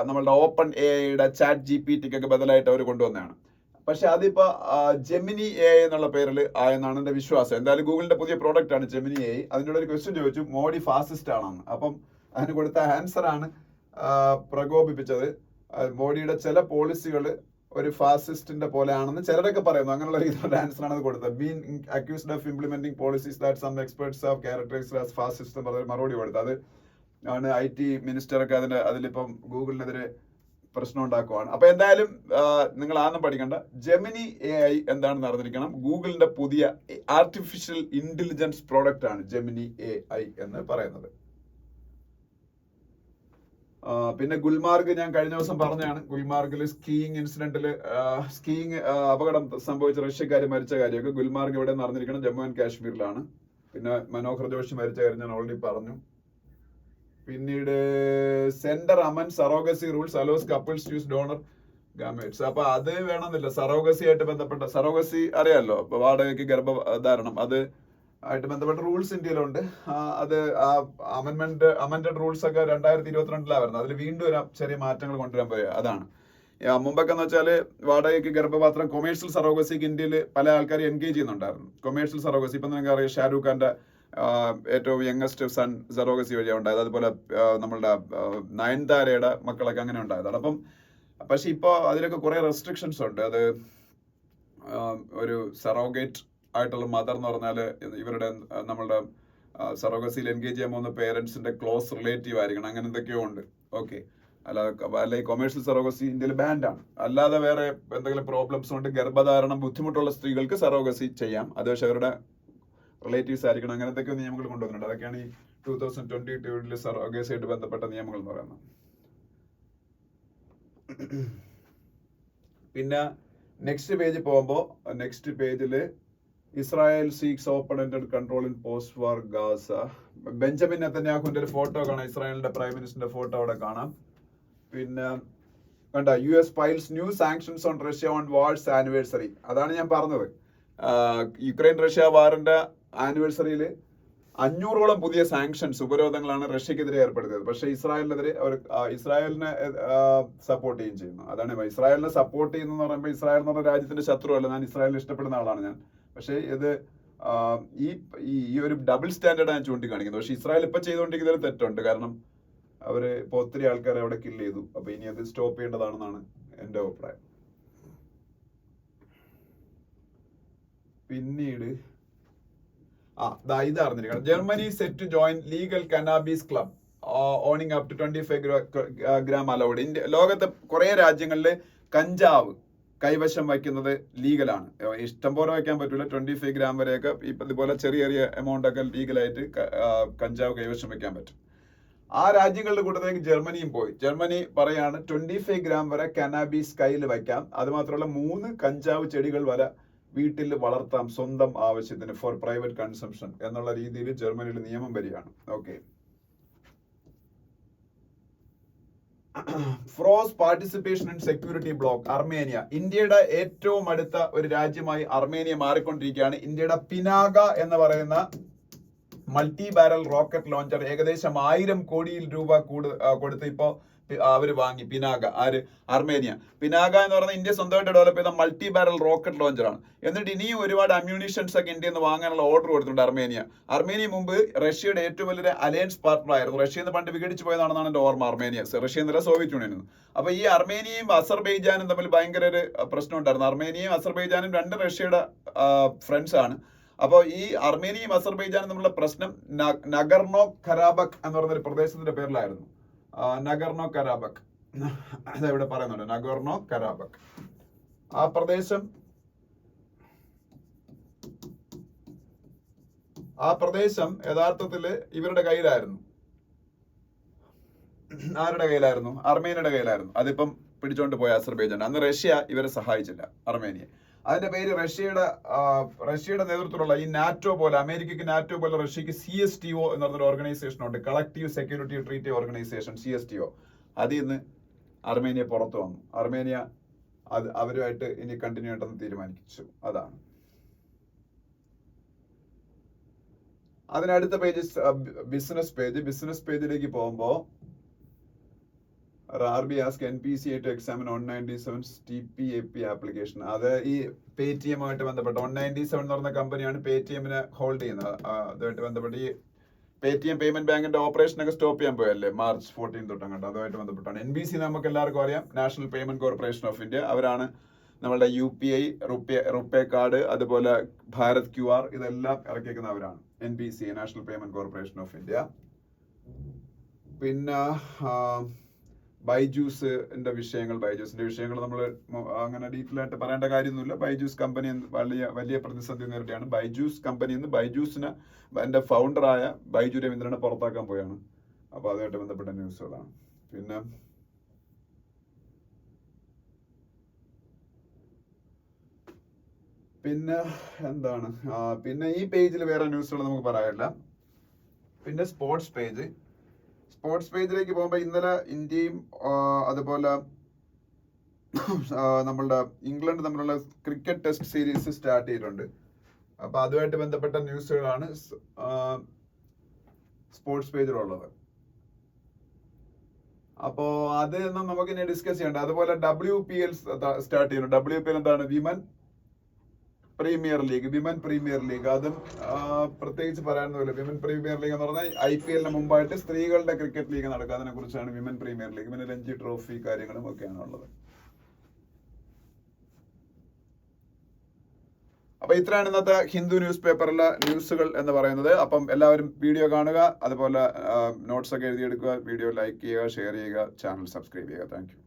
നമ്മളുടെ ഓപ്പൺ AIയുടെ ChatGPT-ക്കൊക്കെ ബദലായിട്ട് അവർ കൊണ്ടുവന്നതാണ്. പക്ഷെ അതിപ്പോ ജെമിനി AI എന്നുള്ള പേരിൽ ആയെന്നാണ് എന്റെ വിശ്വാസം. എന്തായാലും ഗൂഗിളിന്റെ പുതിയ പ്രോഡക്റ്റ് ആണ് ജെമിനി AI. അതിനോട് ഒരു ക്വസ്റ്റ്യൻ ചോദിച്ചു, മോഡി ഫാസിസ്റ്റ് ആണെന്ന്. അപ്പം അതിന് കൊടുത്ത ആൻസർ ആണ് പ്രകോപിപ്പിച്ചത്. മോഡിയുടെ ചില പോളിസികൾ ഒരു ഫാസിസ്റ്റിന്റെ പോലെയാണെന്ന് ചിലരൊക്കെ പറയുന്നു. അങ്ങനെയുള്ള രീതിയിലുള്ള ആൻസർ ആണ് കൊടുത്തത്. Been accused of implementing policies that some experts have characterised as fascist എന്ന് പറഞ്ഞ മറുപടി കൊടുത്തത്. അത് ആണ് IT മിനിസ്റ്ററൊക്കെ അതിലിപ്പം ഗൂഗിളിനെതിരെ പ്രശ്നം ഉണ്ടാക്കുവാണ്. അപ്പൊ എന്തായാലും നിങ്ങൾ ആദ്യം പഠിക്കേണ്ട ജെമിനി AI എന്താണെന്ന് അറിഞ്ഞിരിക്കണം. ഗൂഗിളിന്റെ പുതിയ ആർട്ടിഫിഷ്യൽ ഇന്റലിജൻസ് പ്രോഡക്റ്റ് ആണ് ജെമിനി AI എന്ന് പറയുന്നത്. പിന്നെ ഗുൽമാർഗ് ഞാൻ കഴിഞ്ഞ ദിവസം പറഞ്ഞാണ്. ഗുൽമാർഗിൽ സ്കീയിങ് ഇൻസിഡന്റിൽ അപകടം സംഭവിച്ച റഷ്യക്കാർ മരിച്ച കാര്യമൊക്കെ ഗുൽമാർഗ് എവിടെ നടന്നിരിക്കണം, ജമ്മു ആൻഡ് കാശ്മീരിലാണ്. പിന്നെ മനോഹർ ജോഷി മരിച്ച കാര്യം ഞാൻ ഓൾറെഡി പറഞ്ഞു. പിന്നീട് centre Aman surrogacy rules allows couples use donor gametes. അപ്പൊ അത് വേണമെന്നില്ല. സറോഗസി ആയിട്ട് ബന്ധപ്പെട്ട സറോഗസി അറിയാലോ, വാടകയ്ക്ക് ഗർഭധാരണം, അത് ആയിട്ട് ബന്ധപ്പെട്ട റൂൾസ് ഇന്ത്യയിലുണ്ട്. അത് അമെൻഡഡ് റൂൾസ് ഒക്കെ 2022 വരുന്നത്. അതിൽ വീണ്ടും ഒരു ചെറിയ മാറ്റങ്ങൾ കൊണ്ടുവരാൻ പോയ അതാണ്. മുമ്പൊക്കെ എന്ന് വെച്ചാൽ വാടകയ്ക്ക് ഗർഭപാത്രം കൊമേഴ്ഷ്യൽ സറോഗസിക്ക് ഇന്ത്യയിൽ പല ആൾക്കാരും എൻഗേജ് ചെയ്യുന്നുണ്ടായിരുന്നു. കൊമേഴ്ഷ്യൽ സറോഗസി ഇപ്പം നിങ്ങൾക്ക് അറിയാം, ഷാരൂഖ് ഖാന്റെ ഏറ്റവും യങ്ങസ്റ്റ് സൺ സറോഗസി വഴിയാണ് ഉണ്ടായത്. അതുപോലെ നമ്മളുടെ നയൻതാരയുടെ മക്കളൊക്കെ അങ്ങനെ ഉണ്ടായതാണ്. അപ്പം പക്ഷെ ഇപ്പോൾ അതിലൊക്കെ കുറെ റെസ്ട്രിക്ഷൻസ് ഉണ്ട്. അത് ഒരു സറോഗേറ്റ് ആയിട്ടുള്ള മദർ എന്ന് പറഞ്ഞാൽ ഇവരുടെ നമ്മളുടെ സറോഗസിയിൽ എൻഗേജ് ചെയ്യാൻ പോകുന്ന പേരൻസിന്റെ ക്ലോസ് റിലേറ്റീവ് ആയിരിക്കണം. അങ്ങനെ എന്തൊക്കെയോ ഉണ്ട്. ഓക്കെ, അല്ല കൊമേഴ്ഷ്യൽ സറോഗസി ഇന്ത്യയിൽ ബാൻഡാണ്. അല്ലാതെ വേറെ എന്തെങ്കിലും പ്രോബ്ലംസ് കൊണ്ട് ഗർഭധാരണം ബുദ്ധിമുട്ടുള്ള സ്ത്രീകൾക്ക് സറോഗസി ചെയ്യാം. അത് പക്ഷെ അവരുടെ റിലേറ്റീവ്സ് ആയിരിക്കണം. അങ്ങനത്തെ നിയമങ്ങൾ കൊണ്ടുവന്നിട്ടുണ്ട്. അതൊക്കെയാണ് ഈ 2022 സറോഗസി ആയിട്ട് ബന്ധപ്പെട്ട നിയമങ്ങൾ എന്ന് പറയുന്നത്. പിന്നെ നെക്സ്റ്റ് പേജ് പോകുമ്പോൾ നെക്സ്റ്റ് പേജില് Israel seeks open ended control in post war Gaza. Benjamin നെതന്യാഹുവിന്റെ ഒരു ഫോട്ടോ കാണാം. ഇസ്രായേലിന്റെ പ്രൈം മിനിസ്റ്ററിന്റെ ഫോട്ടോ അവിടെ കാണാം. പിന്നെ കണ്ട US files new sanctions on Russia on wars anniversary. അതാണ് ഞാൻ പറഞ്ഞത്. യുക്രൈൻ റഷ്യ വാറിന്റെ ആനിവേഴ്സറിയിൽ 500ഓളം പുതിയ സാങ്ഷൻസ് ഉപരോധങ്ങളാണ് റഷ്യക്കെതിരെ ഏർപ്പെടുത്തിയത്. പക്ഷേ ഇസ്രായേലിനെതിരെ അവർ ഇസ്രായേലിനെ സപ്പോർട്ട് ചെയ്യുന്നു. അതാണ് ഇസ്രായേലിനെ സപ്പോർട്ട് ചെയ്യുന്നതെന്ന് പറയുമ്പോൾ ഇസ്രായേൽ എന്ന് പറഞ്ഞ രാജ്യത്തിന്റെ ശത്രുവല്ല, ഞാൻ ഇസ്രായേലിനെ ഇഷ്ടപ്പെടുന്ന ആളാണ് ഞാൻ. പക്ഷേ ഇത് ഈ ഒരു ഡബിൾ സ്റ്റാൻഡേർഡ് ഞാൻ ചൂണ്ടിക്കാണിക്കുന്നത്. പക്ഷേ ഇസ്രായേൽ ഇപ്പൊ ചെയ്തുകൊണ്ടിരിക്കുന്നതിൽ തെറ്റുണ്ട്. കാരണം അവര് ഇപ്പൊ ഒത്തിരി ആൾക്കാരെ അവിടെ കില്ല് ചെയ്തു. അപ്പൊ ഇനി അത് സ്റ്റോപ്പ് ചെയ്യേണ്ടതാണെന്നാണ് എന്റെ അഭിപ്രായം. പിന്നീട് ഇത് അറിഞ്ഞിരിക്കണം. Germany set to join legal cannabis club owning up to 25 gram allowed. ലോകത്തെ കുറെ രാജ്യങ്ങളിൽ കഞ്ചാവ് കൈവശം വയ്ക്കുന്നത് ലീഗലാണ്. ഇഷ്ടം പോലെ വയ്ക്കാൻ പറ്റില്ല. 25 ഗ്രാം വരെയൊക്കെ ഇതുപോലെ ചെറിയ ചെറിയ എമൗണ്ട് ഒക്കെ ലീഗലായിട്ട് കഞ്ചാവ് കൈവശം വയ്ക്കാൻ പറ്റും. ആ രാജ്യങ്ങളുടെ കൂട്ടത്തിലേക്ക് ജർമ്മനിയും പോയി. ജർമ്മനി പറയാണ് 25 ഗ്രാം വരെ കനാബീസ് കയ്യിൽ വയ്ക്കാം. അത് മാത്രമല്ല 3 കഞ്ചാവ് ചെടികൾ വരെ വീട്ടിൽ വളർത്താം സ്വന്തം ആവശ്യത്തിന്, ഫോർ പ്രൈവറ്റ് കൺസംഷൻ എന്നുള്ള രീതിയിൽ ജർമ്മനിയിൽ നിയമം വരികയാണ്. Okay. Froze participation in security bloc Armenia. ഇന്ത്യയുടെ ഏറ്റവും അടുത്ത ഒരു രാജ്യമായി അർമേനിയ മാറിക്കൊണ്ടിരിക്കുകയാണ്. ഇന്ത്യയുടെ പിനാക എന്ന് പറയുന്ന മൾട്ടി ബാരൽ റോക്കറ്റ് ലോഞ്ചർ ഏകദേശം 1000 കോടി രൂപ കൊടുത്ത് ഇപ്പോ അവര് വാങ്ങി. പിനാക അർമേനിയ. പിനാക എന്ന് പറയുന്നത് ഇന്ത്യ സ്വന്തമായിട്ട് ഡെവലപ്പ് ചെയ്ത മൾട്ടി ബാരൽ റോക്കറ്റ് ലോഞ്ചറാണ്. എന്നിട്ട് ഇനിയും ഒരുപാട് അമ്യൂണിഷൻസ് ഒക്കെ ഇന്ത്യയിൽ നിന്ന് വാങ്ങാനുള്ള ഓർഡർ കൊടുത്തിട്ടുണ്ട് അർമേനിയ. അർമേനിയ മുമ്പ് റഷ്യയുടെ ഏറ്റവും വലിയ അലയൻസ് പാർട്ണർ ആയിരുന്നു. റഷ്യയിൽ നിന്ന് പണ്ട് വിഘടിച്ചു പോയതാണെന്നാണ് എന്റെ ഓർമ്മ. അർമേനിയ റഷ്യ എന്നല്ല, സോവിയറ്റ് യൂണിയനും. അപ്പൊ ഈ അർമേനിയയും അസർബൈജാനും തമ്മിൽ ഭയങ്കര ഒരു പ്രശ്നം ഉണ്ടായിരുന്നു. അർമേനിയയും അസർബൈജാനും 2 റഷ്യയുടെ ഫ്രണ്ട്സ് ആണ്. അപ്പോൾ ഈ അർമേനിയയും അസർബൈജാനും തമ്മിലുള്ള പ്രശ്നം നഗർനോ കരാബക് എന്ന് പറയുന്ന ഒരു പ്രദേശത്തിന്റെ പേരിലായിരുന്നു. നഗർനോ കരാബക് അതെവിടെ പറയുന്നുണ്ട്. നഗർനോ കരാബക് ആ പ്രദേശം യഥാർത്ഥത്തില് ഇവരുടെ കയ്യിലായിരുന്നു. ആരുടെ കയ്യിലായിരുന്നു? അർമേനിയയുടെ കയ്യിലായിരുന്നു. അതിപ്പം പിടിച്ചോണ്ട് പോയ അസർബൈജാൻ. അന്ന് റഷ്യ ഇവരെ സഹായിച്ചില്ല, അർമേനിയ. അതിന്റെ പേര് റഷ്യയുടെ നേതൃത്വത്തിലുള്ള ഈ നാറ്റോ പോലെ, അമേരിക്കയ്ക്ക് നാറ്റോ പോലെ റഷ്യക്ക് CSTO എന്ന് പറഞ്ഞൊരു ഓർഗനൈസേഷൻ ഉണ്ട്, collective security treaty organisation, CSTO. അതിൽ നിന്ന് അർമേനിയ പുറത്തു വന്നു. അർമേനിയ അവരുമായിട്ട് ഇനി കണ്ടിന്യൂ ചെയ്യണമെന്ന് തീരുമാനിച്ചു. അതാണ്. അതിനടുത്ത പേജ് ബിസിനസ് പേജ്. ബിസിനസ് പേജിലേക്ക് പോകുമ്പോൾ RB ask NPCI to examine 197 TPAP application. അത് ഈ പേടിഎം ആയിട്ട് ബന്ധപ്പെട്ട് 197 എന്ന് പറഞ്ഞ കമ്പനിയാണ് പേടിഎമ്മിനെ ഹോൾഡ് ചെയ്യുന്നത്. അതുമായിട്ട് ബന്ധപ്പെട്ട് ഈ പേടിഎം പേയ്മെന്റ് ബാങ്കിന്റെ ഓപ്പറേഷൻ ഒക്കെ സ്റ്റോപ്പ് ചെയ്യാൻ പോയല്ലേ March 14 തൊട്ടങ്ങോട്ട്. അതുമായിട്ട് ബന്ധപ്പെട്ടാണ്. NBC നമുക്ക് എല്ലാവർക്കും അറിയാം, national payment corporation of India. അവരാണ് നമ്മളുടെ UPI, റുപ്പേ കാർഡ്, അതുപോലെ ഭാരത് QR ഇതെല്ലാം ഇറക്കിയിരിക്കുന്നവരാണ്. NBC, national payment corporation of India. പിന്നെ ബൈജൂസിന്റെ വിഷയങ്ങൾ നമ്മൾ അങ്ങനെ ഡീറ്റെയിൽ ആയിട്ട് പറയേണ്ട കാര്യമൊന്നുമില്ല. ബൈജൂസ് കമ്പനി വലിയ പ്രതിസന്ധി നേരിടുകയാണ്. ബൈജൂസ് കമ്പനി ബൈജൂസിന് എന്റെ ഫൗണ്ടറായ ബൈജു രവീന്ദ്രനെ പുറത്താക്കാൻ പോയാണ്. അപ്പൊ അതുമായിട്ട് ബന്ധപ്പെട്ട ന്യൂസുകളാണ്. പിന്നെ എന്താണ്, പിന്നെ ഈ പേജിൽ വേറെ ന്യൂസുകൾ നമുക്ക് പറയാനില്ല. പിന്നെ സ്പോർട്സ് പേജിലേക്ക് പോകുമ്പോൾ ഇന്നലെ ഇന്ത്യയും അതുപോലെ നമ്മളുടെ ഇംഗ്ലണ്ട് തമ്മിലുള്ള ക്രിക്കറ്റ് ടെസ്റ്റ് സീരീസ് സ്റ്റാർട്ട് ചെയ്തിട്ടുണ്ട്. അപ്പൊ അതുമായിട്ട് ബന്ധപ്പെട്ട ന്യൂസുകളാണ് സ്പോർട്സ് പേജിലുള്ളത്. അപ്പോ അത് നമുക്ക് ഇനി ഡിസ്കസ് ചെയ്യണ്ട. അതുപോലെ WPL സ്റ്റാർട്ട് ചെയ്യുന്നു. WPL എന്താണ്? Women premier league. അതും പ്രത്യേകിച്ച് പറയാനൊന്നുമില്ല. വിമൻ പ്രീമിയർ ലീഗ് എന്ന് പറഞ്ഞാൽ IPL മുമ്പായിട്ട് സ്ത്രീകളുടെ ക്രിക്കറ്റ് ലീഗ് നടക്കുക. അതിനെ കുറിച്ചാണ് വിമൻ പ്രീമിയർ ലീഗ്. പിന്നെ രഞ്ജി ട്രോഫി കാര്യങ്ങളും ഒക്കെയാണ് ഉള്ളത്. അപ്പൊ ഇത്രയാണ് ഇന്നത്തെ ഹിന്ദു ന്യൂസ് പേപ്പറിലെ ന്യൂസുകൾ എന്ന് പറയുന്നത്. അപ്പം എല്ലാവരും വീഡിയോ കാണുക, അതുപോലെ നോട്ട്സ് ഒക്കെ എഴുതിയെടുക്കുക, വീഡിയോ ലൈക്ക് ചെയ്യുക, ഷെയർ ചെയ്യുക, ചാനൽ സബ്സ്ക്രൈബ് ചെയ്യുക. Thank you.